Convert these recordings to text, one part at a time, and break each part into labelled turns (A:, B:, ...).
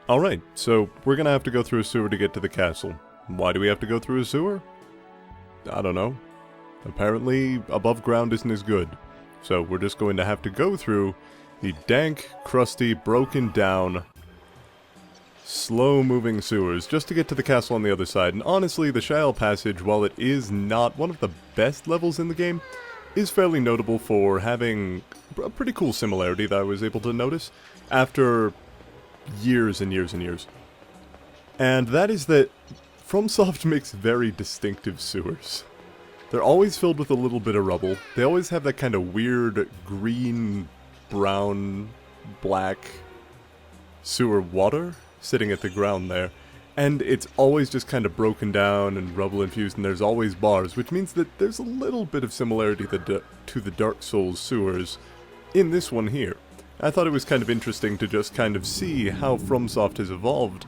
A: Alright, so we're gonna have to go through a sewer to get to the castle. Why do we have to go through a sewer? I don't know. Apparently, above ground isn't as good. So we're just going to have to go through the dank, crusty, broken down, slow-moving sewers just to get to the castle on the other side. And honestly, the Shale Passage, while it is not one of the best levels in the game, is fairly notable for having a pretty cool similarity that I was able to notice after years and years and years. And that is that FromSoft makes very distinctive sewers. They're always filled with a little bit of rubble. They always have that kind of weird green, brown, black sewer water sitting at the ground there. And it's always just kind of broken down and rubble infused, and there's always bars, which means that there's a little bit of similarity to the Dark Souls sewers in this one here. I thought it was kind of interesting to just kind of see how FromSoft has evolved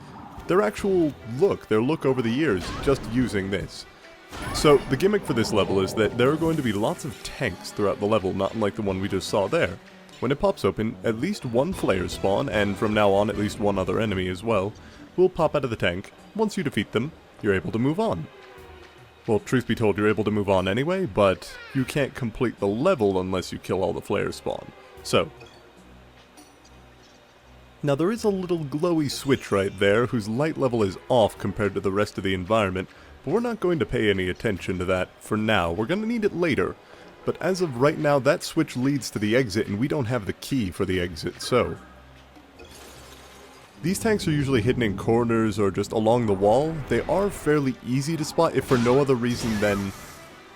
A: their actual look, their look over the years, just using this. So, the gimmick for this level is that there are going to be lots of tanks throughout the level, not unlike the one we just saw there. When it pops open, at least one flare spawn, and from now on at least one other enemy as well, will pop out of the tank. Once you defeat them, you're able to move on. Well, truth be told, you're able to move on anyway, but you can't complete the level unless you kill all the flares spawn. So, now there is a little glowy switch right there whose light level is off compared to the rest of the environment, but we're not going to pay any attention to that for now. We're going to need it later, but as of right now that switch leads to the exit and we don't have the key for the exit, so these tanks are usually hidden in corners or just along the wall. They are fairly easy to spot if for no other reason than...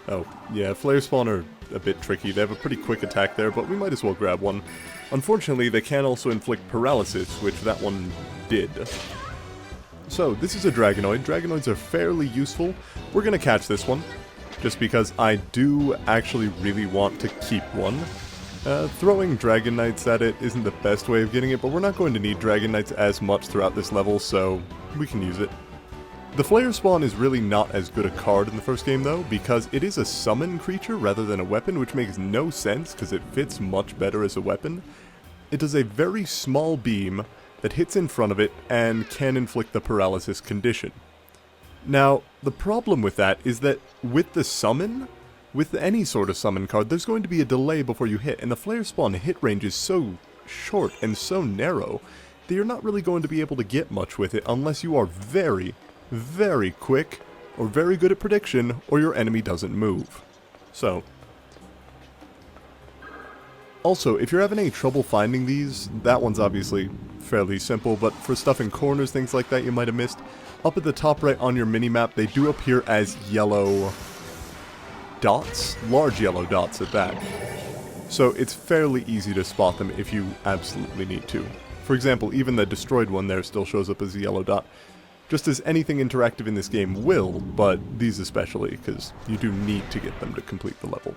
A: oh, yeah, flare spawn are a bit tricky. They have a pretty quick attack there, but we might as well grab one. Unfortunately, they can also inflict paralysis, which that one did. So, this is a Dragonoid. Dragonoids are fairly useful. We're gonna catch this one, just because I do actually really want to keep one. Throwing Dragon Knights at it isn't the best way of getting it, but we're not going to need Dragon Knights as much throughout this level, so we can use it. The Flare Spawn is really not as good a card in the first game though, because it is a summon creature rather than a weapon, which makes no sense because it fits much better as a weapon. It does a very small beam that hits in front of it and can inflict the paralysis condition. Now, the problem with that is that with the summon, with any sort of summon card, there's going to be a delay before you hit, and the Flare Spawn hit range is so short and so narrow that you're not really going to be able to get much with it unless you are very, very quick, or very good at prediction, or your enemy doesn't move. So, also, if you're having any trouble finding these, that one's obviously fairly simple, but for stuff in corners, things like that you might have missed, up at the top right on your minimap, they do appear as yellow dots, large yellow dots at that. So it's fairly easy to spot them if you absolutely need to. For example, even the destroyed one there still shows up as a yellow dot. Just as anything interactive in this game will, but these especially, because you do need to get them to complete the level.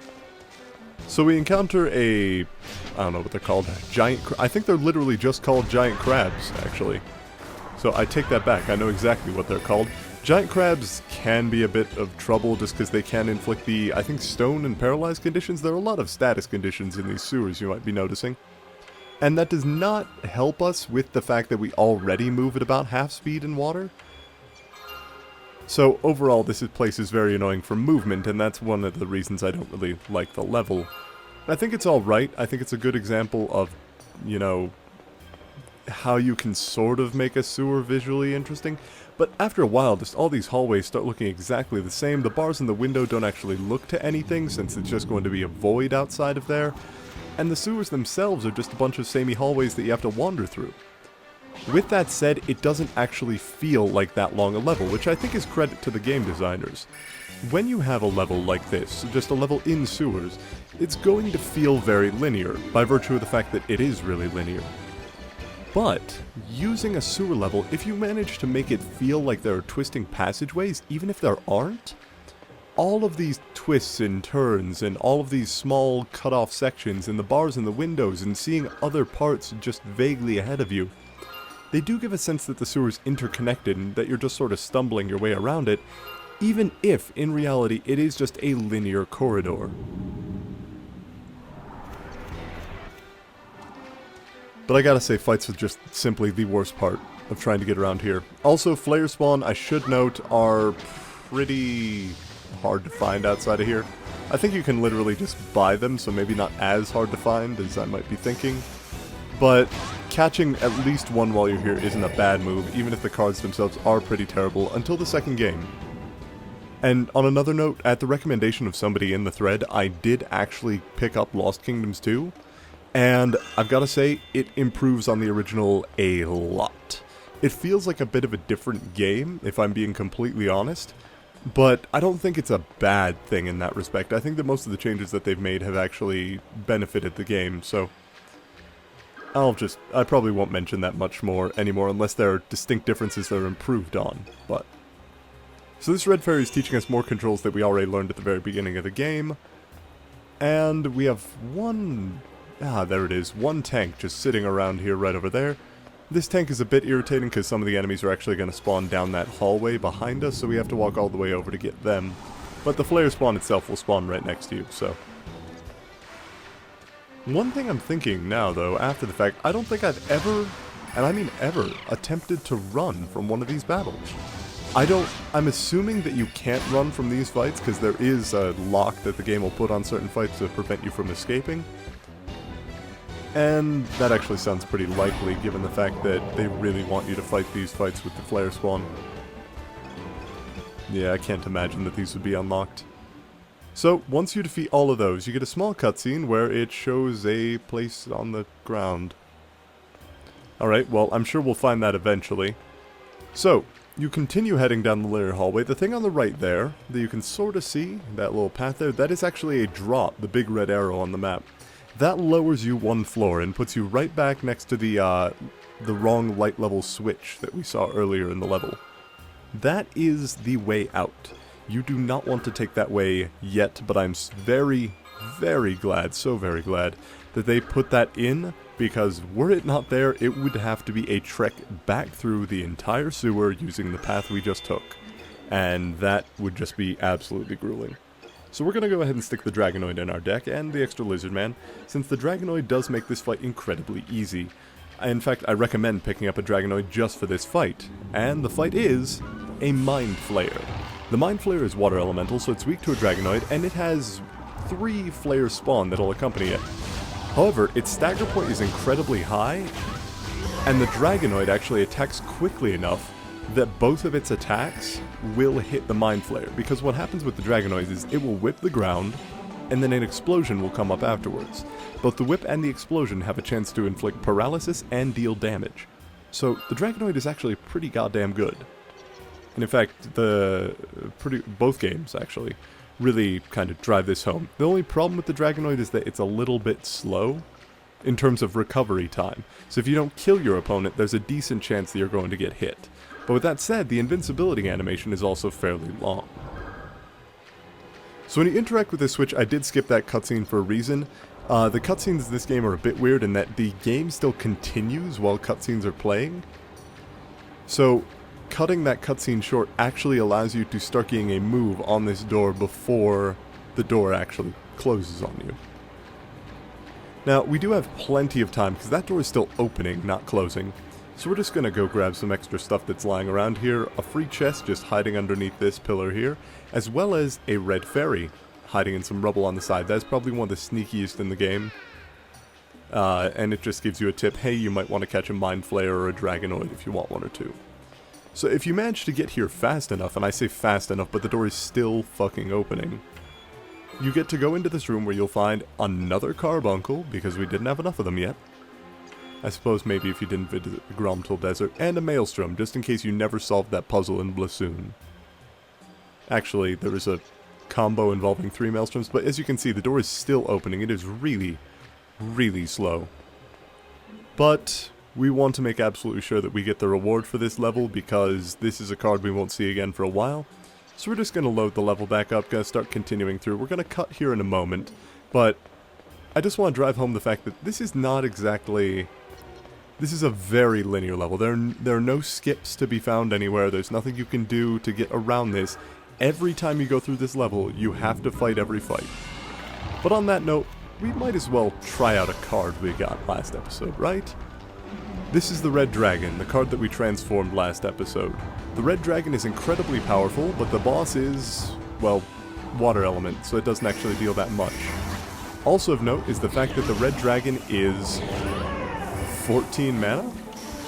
A: So we encounter I don't know what they're called, I think they're literally just called giant crabs, actually. So I take that back, I know exactly what they're called. Giant crabs can be a bit of trouble just because they can inflict the, I think, stone and paralyzed conditions. There are a lot of status conditions in these sewers you might be noticing. And that does not help us with the fact that we already move at about half speed in water. So overall, this place is very annoying for movement, and that's one of the reasons I don't really like the level. I think it's alright. I think it's a good example of, you know, how you can sort of make a sewer visually interesting. But after a while, just all these hallways start looking exactly the same. The bars in the window don't actually look to anything, since it's just going to be a void outside of there. And the sewers themselves are just a bunch of samey hallways that you have to wander through. With that said, it doesn't actually feel like that long a level, which I think is credit to the game designers. When you have a level like this, just a level in sewers, it's going to feel very linear, by virtue of the fact that it is really linear. But, using a sewer level, if you manage to make it feel like there are twisting passageways, even if there aren't, all of these twists and turns and all of these small cut-off sections and the bars and the windows and seeing other parts just vaguely ahead of you, they do give a sense that the sewer's interconnected and that you're just sort of stumbling your way around it, even if, in reality, it is just a linear corridor. But I gotta say, fights are just simply the worst part of trying to get around here. Also, flare spawn, I should note, are pretty hard to find outside of here. I think you can literally just buy them, so maybe not as hard to find as I might be thinking. But catching at least one while you're here isn't a bad move, even if the cards themselves are pretty terrible, until the second game. And on another note, at the recommendation of somebody in the thread, I did actually pick up Lost Kingdoms 2, and I've got to say, it improves on the original a lot. It feels like a bit of a different game, if I'm being completely honest, but I don't think it's a bad thing in that respect. I think that most of the changes that they've made have actually benefited the game, so I probably won't mention that much more anymore unless there are distinct differences that are improved on, but... So this Red Fairy is teaching us more controls that we already learned at the very beginning of the game, and we have one tank just sitting around here right over there. This tank is a bit irritating because some of the enemies are actually going to spawn down that hallway behind us, so we have to walk all the way over to get them. But the flare spawn itself will spawn right next to you, so... One thing I'm thinking now, though, after the fact, I don't think I've ever, and I mean ever, attempted to run from one of these battles. I'm assuming that you can't run from these fights, because there is a lock that the game will put on certain fights to prevent you from escaping. And that actually sounds pretty likely, given the fact that they really want you to fight these fights with the flare spawn. Yeah, I can't imagine that these would be unlocked. So, once you defeat all of those, you get a small cutscene where it shows a place on the ground. Alright, well, I'm sure we'll find that eventually. So, you continue heading down the linear hallway. The thing on the right there, that you can sort of see, that little path there, that is actually a drop, the big red arrow on the map. That lowers you one floor and puts you right back next to the wrong light level switch that we saw earlier in the level. That is the way out. You do not want to take that way yet, but I'm very, very glad, so very glad, that they put that in, because were it not there, it would have to be a trek back through the entire sewer using the path we just took. And that would just be absolutely grueling. So we're going to go ahead and stick the Dragonoid in our deck, and the extra Lizard Man, since the Dragonoid does make this fight incredibly easy. In fact, I recommend picking up a Dragonoid just for this fight, and the fight is a Mind Flayer. The Mind Flayer is water elemental, so it's weak to a Dragonoid, and it has 3 flares spawn that'll accompany it. However, its stagger point is incredibly high, and the Dragonoid actually attacks quickly enough that both of its attacks will hit the Mind Flayer, because what happens with the Dragonoid is it will whip the ground, and then an explosion will come up afterwards. Both the whip and the explosion have a chance to inflict paralysis and deal damage. So the Dragonoid is actually pretty goddamn good. And in fact, both games actually really kind of drive this home. The only problem with the Dragonoid is that it's a little bit slow in terms of recovery time. So if you don't kill your opponent, there's a decent chance that you're going to get hit. But with that said, the invincibility animation is also fairly long. So when you interact with this switch, I did skip that cutscene for a reason. The cutscenes in this game are a bit weird in that the game still continues while cutscenes are playing. So cutting that cutscene short actually allows you to start getting a move on this door before the door actually closes on you. Now, we do have plenty of time because that door is still opening, not closing. So we're just going to go grab some extra stuff that's lying around here, a free chest just hiding underneath this pillar here, as well as a red fairy hiding in some rubble on the side. That's probably one of the sneakiest in the game. And it just gives you a tip, hey, you might want to catch a Mind Flayer or a Dragonoid if you want one or two. So if you manage to get here fast enough, and I say fast enough, but the door is still fucking opening, you get to go into this room where you'll find another carbuncle, because we didn't have enough of them yet. I suppose maybe if you didn't visit the Gromtul Desert, and a Maelstrom, just in case you never solved that puzzle in Blasoon. Actually, there is a combo involving 3 Maelstroms, but as you can see, the door is still opening. It is really, really slow. But we want to make absolutely sure that we get the reward for this level, because this is a card we won't see again for a while. So we're just going to load the level back up, going to start continuing through. We're going to cut here in a moment, but I just want to drive home the fact that this is not exactly... This is a very linear level. There are no skips to be found anywhere. There's nothing you can do to get around this. Every time you go through this level, you have to fight every fight. But on that note, we might as well try out a card we got last episode, right? This is the Red Dragon, the card that we transformed last episode. The Red Dragon is incredibly powerful, but the boss is, well, water element, so it doesn't actually deal that much. Also of note is the fact that the Red Dragon is 14 mana,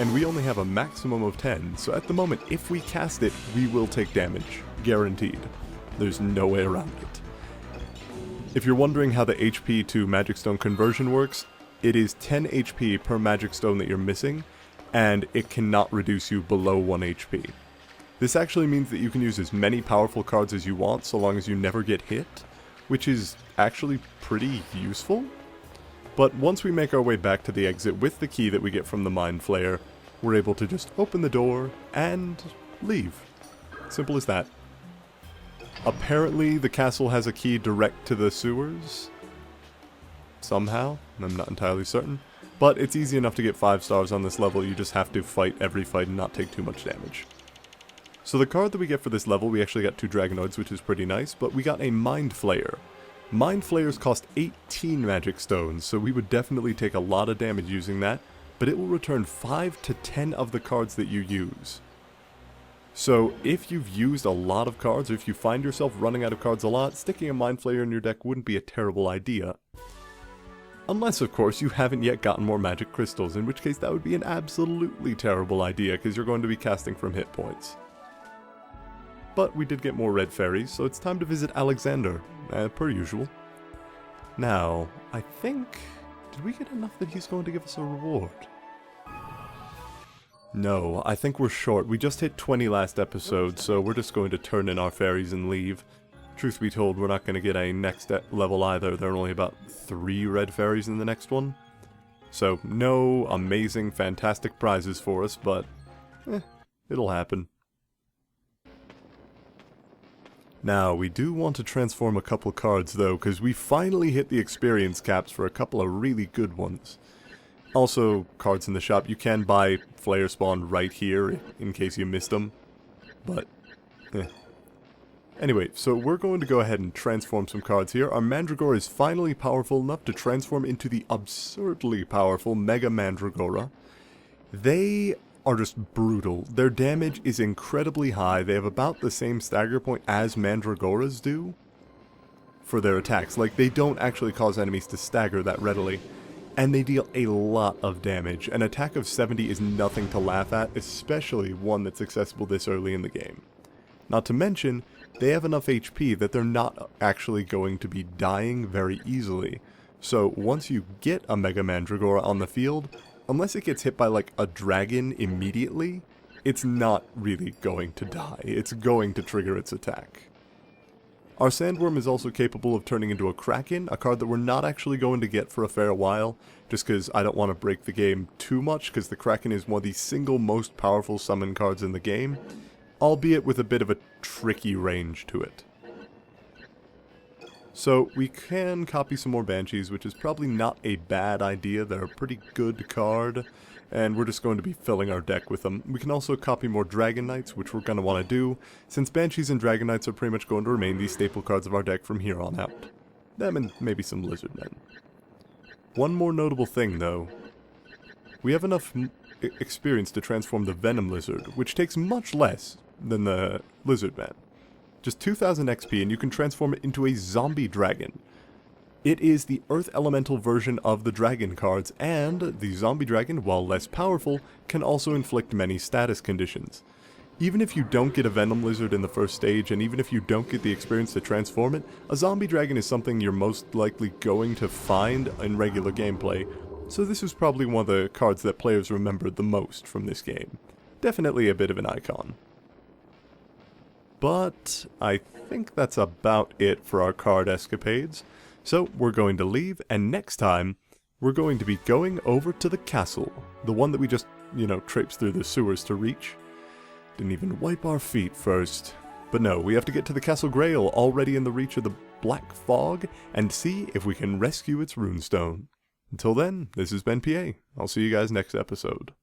A: and we only have a maximum of 10, so at the moment, if we cast it, we will take damage. Guaranteed. There's no way around it. If you're wondering how the HP to Magic Stone conversion works, it is 10 HP per Magic Stone that you're missing, and it cannot reduce you below 1 HP. This actually means that you can use as many powerful cards as you want so long as you never get hit, which is actually pretty useful. But once we make our way back to the exit with the key that we get from the Mind Flayer, we're able to just open the door and leave. Simple as that. Apparently the castle has a key direct to the sewers. Somehow, I'm not entirely certain. But it's easy enough to get 5 stars on this level, you just have to fight every fight and not take too much damage. So the card that we get for this level, we actually got 2 Dragonoids, which is pretty nice, but we got a Mind Flayer. Mind Flayers cost 18 Magic Stones, so we would definitely take a lot of damage using that, but it will return 5 to 10 of the cards that you use. So if you've used a lot of cards, or if you find yourself running out of cards a lot, sticking a Mind Flayer in your deck wouldn't be a terrible idea. Unless, of course, you haven't yet gotten more magic crystals, in which case that would be an absolutely terrible idea, because you're going to be casting from hit points. But we did get more red fairies, so it's time to visit Alexander, per usual. Now, I think... did we get enough that he's going to give us a reward? No, I think we're short. We just hit 20 last episode, so we're just going to turn in our fairies and leave. Truth be told, we're not going to get a next level either. There are only about 3 red fairies in the next one. So, no amazing, fantastic prizes for us, but it'll happen. Now, we do want to transform a couple cards though, because we finally hit the experience caps for a couple of really good ones. Also, cards in the shop, you can buy Flayer Spawn right here, in case you missed them, but Anyway, so we're going to go ahead and transform some cards here. Our Mandragora is finally powerful enough to transform into the absurdly powerful Mega Mandragora. They are just brutal. Their damage is incredibly high. They have about the same stagger point as Mandragoras do for their attacks. Like, they don't actually cause enemies to stagger that readily. And they deal a lot of damage. An attack of 70 is nothing to laugh at, especially one that's accessible this early in the game. Not to mention, they have enough HP that they're not actually going to be dying very easily. So once you get a Mega Mandragora on the field, unless it gets hit by like a dragon immediately, it's not really going to die. It's going to trigger its attack. Our Sandworm is also capable of turning into a Kraken, a card that we're not actually going to get for a fair while, just because I don't want to break the game too much, because the Kraken is one of the single most powerful summon cards in the game, albeit with a bit of a tricky range to it. So we can copy some more Banshees, which is probably not a bad idea. They're a pretty good card, and we're just going to be filling our deck with them. We can also copy more Dragon Knights, which we're going to want to do, since Banshees and Dragon Knights are pretty much going to remain the staple cards of our deck from here on out. Them and maybe some Lizard Men. One more notable thing, though. We have enough experience to transform the Venom Lizard, which takes much less than the Lizard Man. Just 2000 XP and you can transform it into a zombie dragon. It is the Earth Elemental version of the dragon cards, and the zombie dragon, while less powerful, can also inflict many status conditions. Even if you don't get a Venom Lizard in the first stage, and even if you don't get the experience to transform it, a zombie dragon is something you're most likely going to find in regular gameplay, so this is probably one of the cards that players remembered the most from this game. Definitely a bit of an icon. But I think that's about it for our card escapades. So we're going to leave, and next time, we're going to be going over to the castle. The one that we just, traipsed through the sewers to reach. Didn't even wipe our feet first. But no, we have to get to the Castle Grail, already in the reach of the Black Fog, and see if we can rescue its runestone. Until then, this has been PA. I'll see you guys next episode.